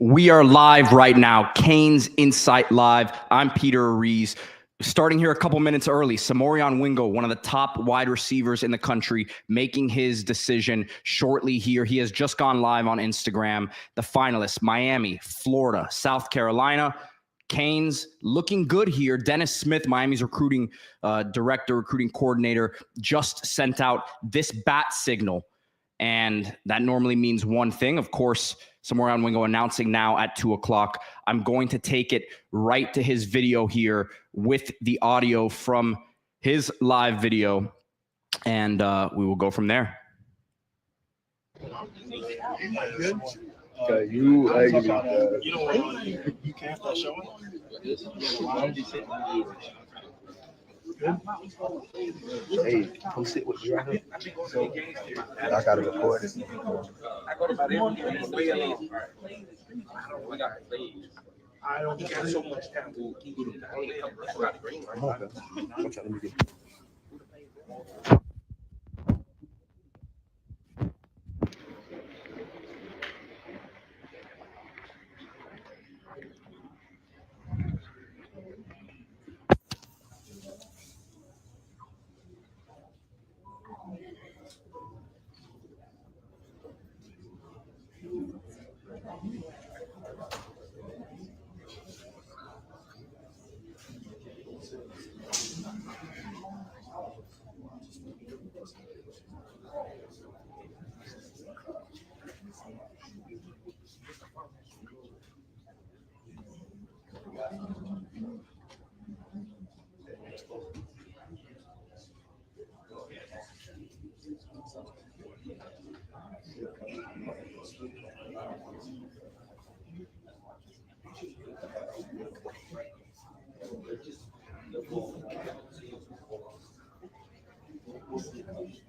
We are live right now. Canes Insight Live. I'm Peter Ariz. Starting here a couple minutes early, Somourian Wingo, one of the top wide receivers in the country, making his decision shortly here. He has just gone live on Instagram. The finalists, Miami, Florida, South Carolina. Canes looking good here. Dennis Smith, Miami's recruiting director, recruiting coordinator, just sent out this bat signal. And that normally means one thing. Of course, Somourian Wingo announcing now at 2 o'clock. I'm going to take it right to his video here with the audio from his live video, and we will go from there. Okay, you actually, You know what? You can't start showing. hey, come sit with me right here. I gotta record this. I don't got so much time to I'm trying to get.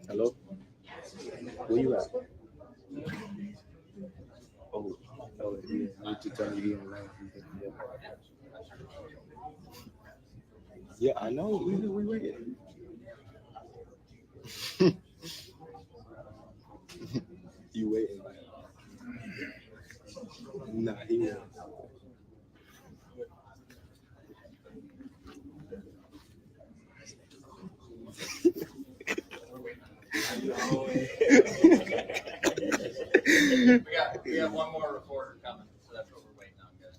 Hello? Where you at? Oh, yeah. I need to tell you again. Yeah, I know. We waited. You waiting? Nah, he waiting. We have one more reporter coming, so that's what we're waiting on, guys.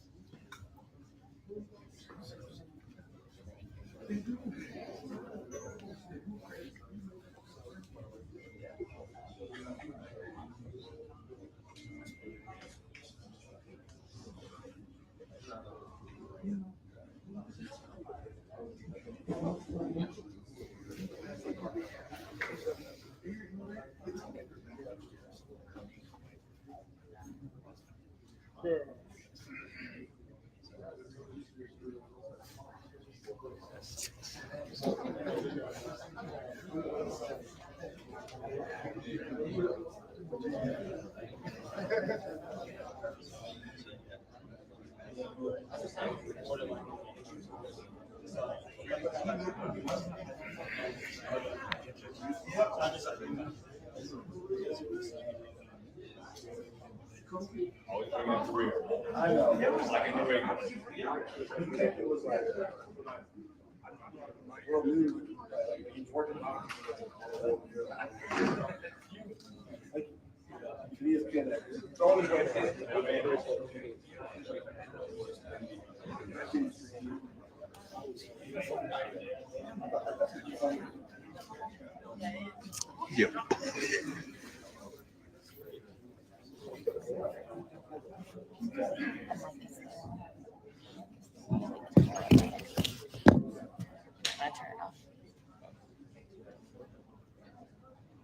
Yep.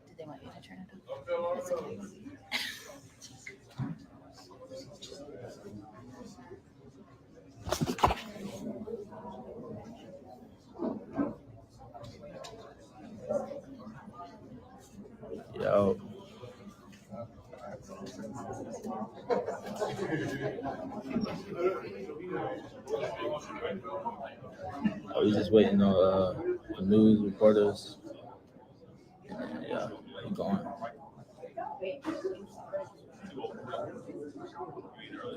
Did they want you to turn it off? It's okay. Yo. Oh, we just waiting on the news reporters. Yeah, keep going. All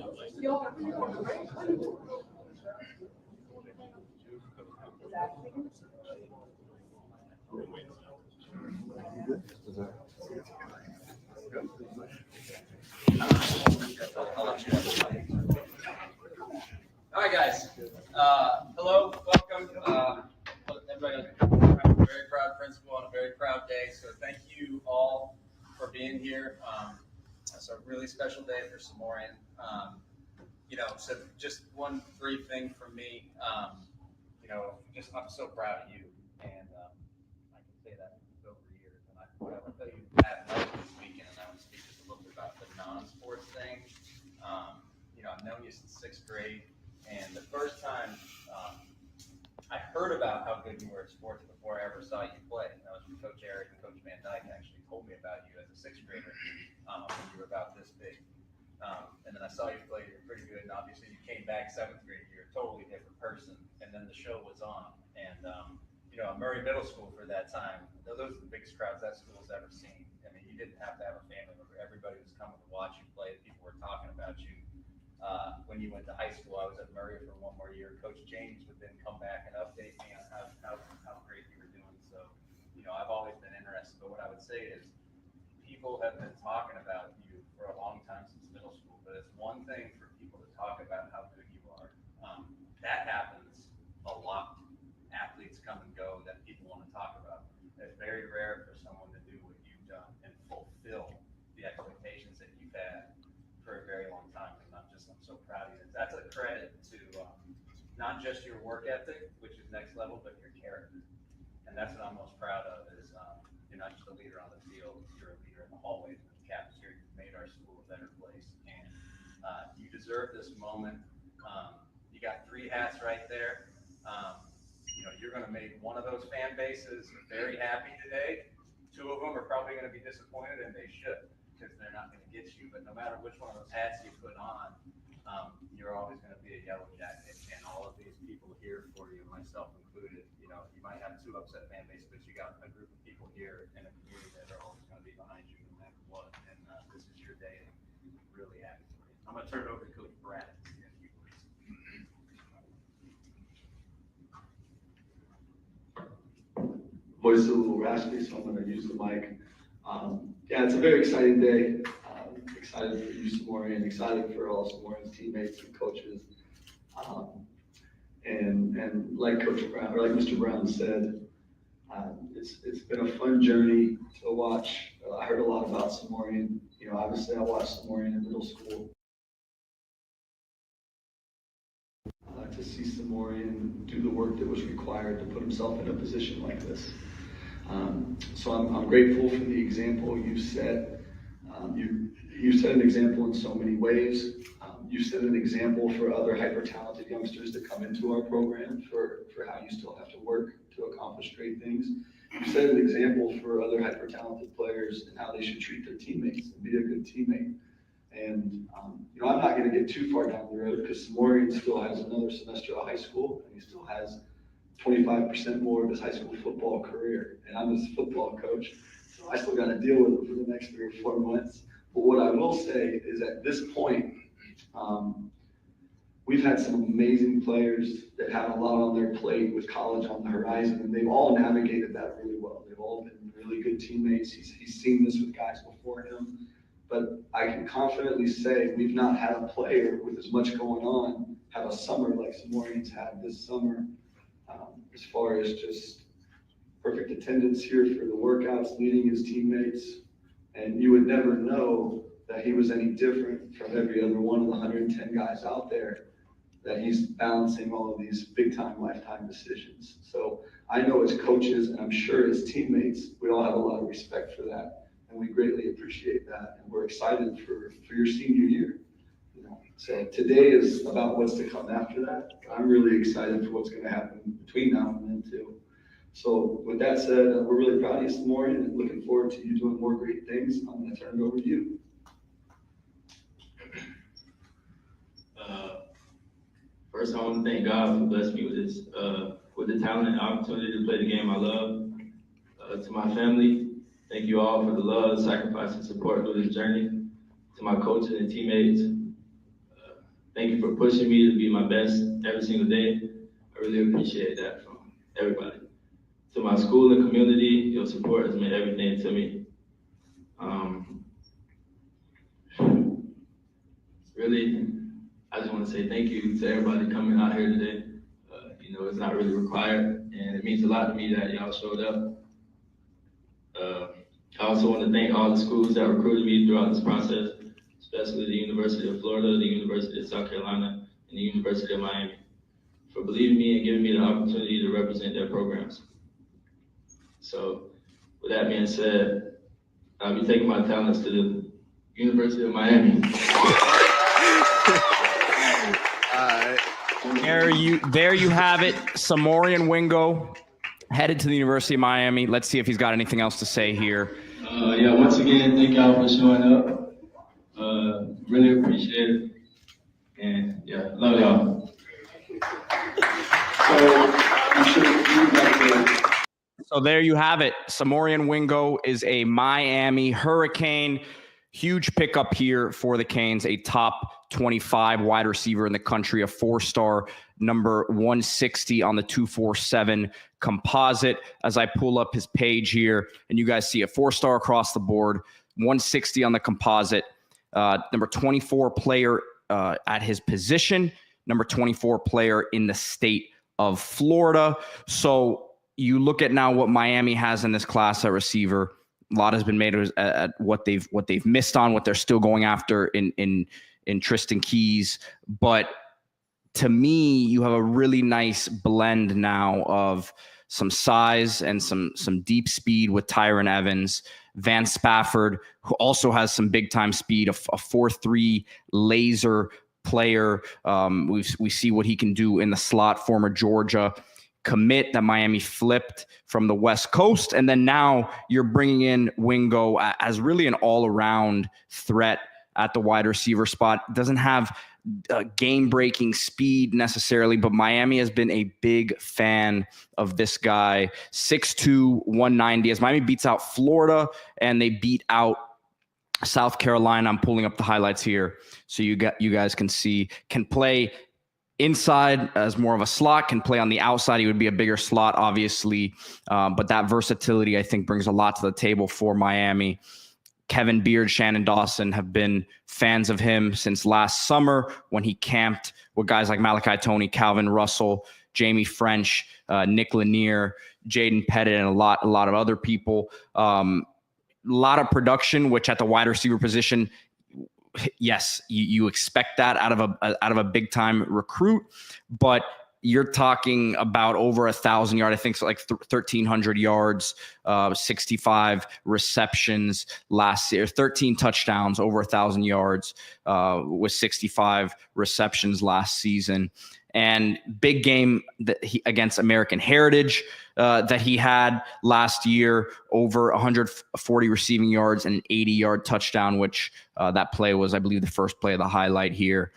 right, guys. Hello, welcome. Everybody, I'm a very proud principal on a very proud day. So thank you all for being here. It's a really special day for Somourian. So just one brief thing from me. I'm so proud of you, and I can say that over years. And what I will tell you at night this weekend, and I want to speak just a little bit about the non-sports thing. I've known you since 6th grade, and the first time I heard about how good you were at sports before I ever saw you play. And that was from Coach Eric and Coach Van Dyke actually told me about you as a 6th grader when you were about this big. And then I saw you play, you were pretty good, and obviously you came back 7th grade, you're a totally different person, and then the show was on. And, Murray Middle School for that time, those are the biggest crowds that school's ever seen. I mean, you didn't have to have a family member. Everybody was coming to watch you play. People were talking about you. When you went to high school, I was at Murray for one more year. Coach James would then come back and update me on how great you were doing. So, I've always been interested, but what I would say is people have been talking about you for a long time since middle school, but it's one thing for people to talk about how good you are. That happens a lot. Athletes come and go that people want to talk about. It's very rare for someone to do what you've done and fulfill the expectations that you've had for a very long time. And I'm so proud of you. That's a credit to not just your work ethic, which is next level, but your character. And that's what I'm most proud of is you're not just a leader on the field, you're a leader in the hallways and the cafeteria. You've made our school a better place. And you deserve this moment. You got 3 hats right there. You're going to make one of those fan bases very happy today. 2 of them are probably going to be disappointed, and they should, because they're not going to get you. But no matter which one of those hats you put on, you're always going to be a yellow jacket. And all of these people here for you, myself included, you might have 2 upset fan bases, but you got a group of people here in a community that are always going to be behind you no matter what. And this is your day, and I'm really happy for you. I'm going to turn it over to Coach Brad. Voice is a little raspy, so I'm going to use the mic. It's a very exciting day. Excited for you, Somourian, excited for all Somourian's teammates and coaches. And like Coach Brown, or like Mr. Brown said, it's been a fun journey to watch. I heard a lot about Somourian. Obviously I watched Somourian in middle school. To see Somourian do the work that was required to put himself in a position like this. So I'm grateful for the example you set. You set an example in so many ways. You set an example for other hyper-talented youngsters that come into our program for how you still have to work to accomplish great things. You set an example for other hyper-talented players and how they should treat their teammates and be a good teammate. And, I'm not going to get too far down the road because Somourian still has another semester of high school and he still has 25% more of his high school football career. And I'm his football coach, so I still got to deal with it for the next 3 or 4 months. But what I will say is at this point, we've had some amazing players that have a lot on their plate with college on the horizon, and they've all navigated that really well. They've all been really good teammates. He's seen this with guys before him. But I can confidently say we've not had a player with as much going on have a summer like Somourian's had this summer, as far as just perfect attendance here for the workouts, leading his teammates. And you would never know that he was any different from every other one of the 110 guys out there, that he's balancing all of these big time lifetime decisions. So I know as coaches, and I'm sure as teammates, we all have a lot of respect for that. And we greatly appreciate that, and we're excited for your senior year. So today is about what's to come after that. I'm really excited for what's going to happen between now and then too. So with that said, we're really proud of you, Somourian, and looking forward to you doing more great things. I'm going to turn it over to you. First, I want to thank God for blessing me with this, with the talent and opportunity to play the game I love. To my family, thank you all for the love, sacrifice, and support through this journey. To my coaches and teammates, Thank you for pushing me to be my best every single day. I really appreciate that from everybody. To my school and community, your support has meant everything to me. Really, I just want to say thank you to everybody coming out here today. It's not really required, and it means a lot to me that y'all showed up. I also want to thank all the schools that recruited me throughout this process, especially the University of Florida, the University of South Carolina, and the University of Miami, for believing me and giving me the opportunity to represent their programs. So, with that being said, I'll be taking my talents to the University of Miami. There you have it. Somourian Wingo headed to the University of Miami. Let's see if he's got anything else to say here. Once again, thank y'all for showing up. Really appreciate it. And love y'all. So there you have it. Somourian Wingo is a Miami Hurricane. Huge pickup here for the Canes, a top 25 wide receiver in the country, a 4-star, number 160 on the 247 composite. As I pull up his page here, and you guys see a 4-star across the board, 160 on the composite, number 24 player at his position, number 24 player in the state of Florida. So you look at now what Miami has in this class at receiver. A lot has been made at what they've missed on, what they're still going after in Tristan Keys. But to me, you have a really nice blend now of some size and some deep speed with Tyron Evans, Van Spafford, who also has some big time speed, a 4.3 laser player. We see what he can do in the slot, former Georgia commit that Miami flipped from the West Coast. And then now you're bringing in Wingo as really an all-around threat at the wide receiver spot. Doesn't have game-breaking speed necessarily, but Miami has been a big fan of this guy. 6'2", 190. As Miami beats out Florida and they beat out South Carolina, I'm pulling up the highlights here so you guys can see, can play inside as more of a slot, can play on the outside. He would be a bigger slot, obviously. But that versatility, I think, brings a lot to the table for Miami. Kevin Beard, Shannon Dawson have been fans of him since last summer when he camped with guys like Malachi Toney, Calvin Russell, Jamie French, Nick Lanier, Jaden Pettit, and a lot of other people. A lot of production, which at the wide receiver position, yes, you expect that out of a big time recruit, but you're talking about over 1,000 yards. I think it's like 1,300 yards, 65 receptions last year, 13 touchdowns, over 1,000 yards with 65 receptions last season. And big game against American Heritage that he had last year, over 140 receiving yards and an 80-yard touchdown, which that play was, I believe, the first play of the highlight here.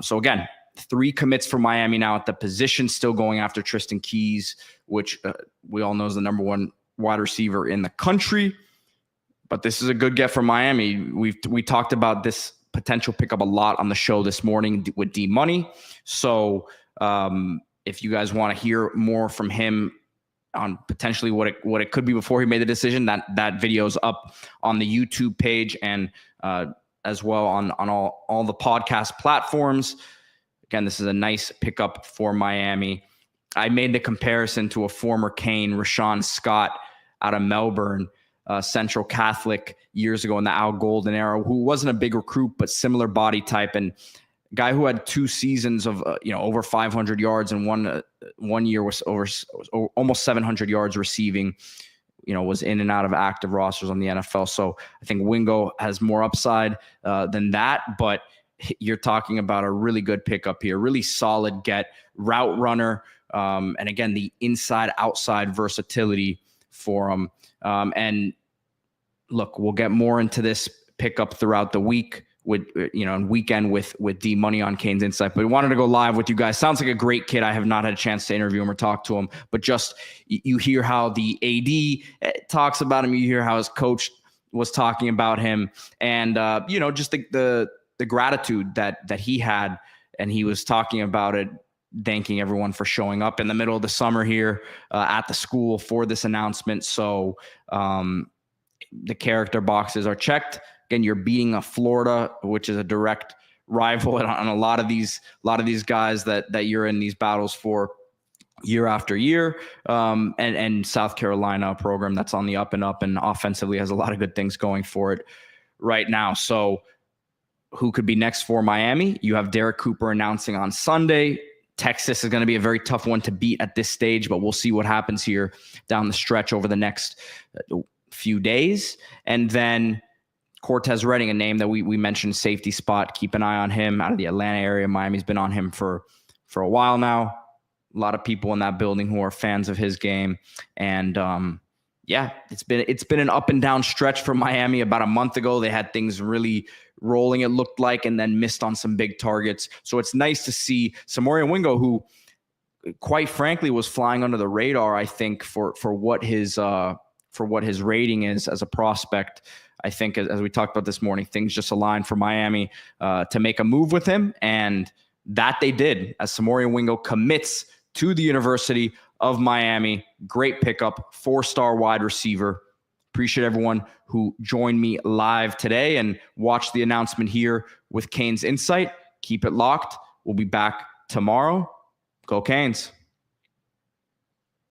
So again, 3 commits for Miami now at the position, still going after Tristan Keys, which we all know is the number 1 wide receiver in the country. But this is a good get for Miami. We talked about this potential pickup a lot on the show this morning with D Money. So if you guys want to hear more from him on potentially what it could be before he made the decision, that video's up on the YouTube page and as well on all the podcast platforms. Again, this is a nice pickup for Miami. I made the comparison to a former Cane, Rashawn Scott, out of Melbourne, Central Catholic, years ago in the Al Golden era, who wasn't a big recruit, but similar body type, and guy who had 2 seasons of over 500 yards and one year was over almost 700 yards receiving. Was in and out of active rosters on the NFL. So I think Wingo has more upside than that, but you're talking about a really good pickup here, really solid get, route runner, and again, the inside-outside versatility for him. And look, we'll get more into this pickup throughout the week with, and weekend with D Money on Canes Insight. But we wanted to go live with you guys. Sounds like a great kid. I have not had a chance to interview him or talk to him, but just you hear how the AD talks about him. You hear how his coach was talking about him, and just the gratitude that he had and he was talking about it, thanking everyone for showing up in the middle of the summer here at the school for this announcement. So the character boxes are checked. Again, you're beating a Florida, which is a direct rival on a lot of these guys that you're in these battles for year after year, and South Carolina, a program that's on the up and up and offensively has a lot of good things going for it right now. So who could be next for Miami? You have Derek Cooper announcing on Sunday. Texas is going to be a very tough one to beat at this stage, but we'll see what happens here down the stretch over the next few days. And then Cortez Redding, a name that we mentioned, safety spot. Keep an eye on him out of the Atlanta area. Miami's been on him for a while now. A lot of people in that building who are fans of his game. And it's been an up and down stretch for Miami. About a month ago, they had things really rolling, it looked like, and then missed on some big targets. So it's nice to see Somourian Wingo, who quite frankly was flying under the radar, I think, for what his rating is as a prospect. I think, as we talked about this morning, things just aligned for Miami to make a move with him, and that they did, as Somourian Wingo commits to the University of Miami. Great pickup, 4-star wide receiver. Appreciate everyone who joined me live today and watched the announcement here with Canes Insight. Keep it locked. We'll be back tomorrow. Go Canes.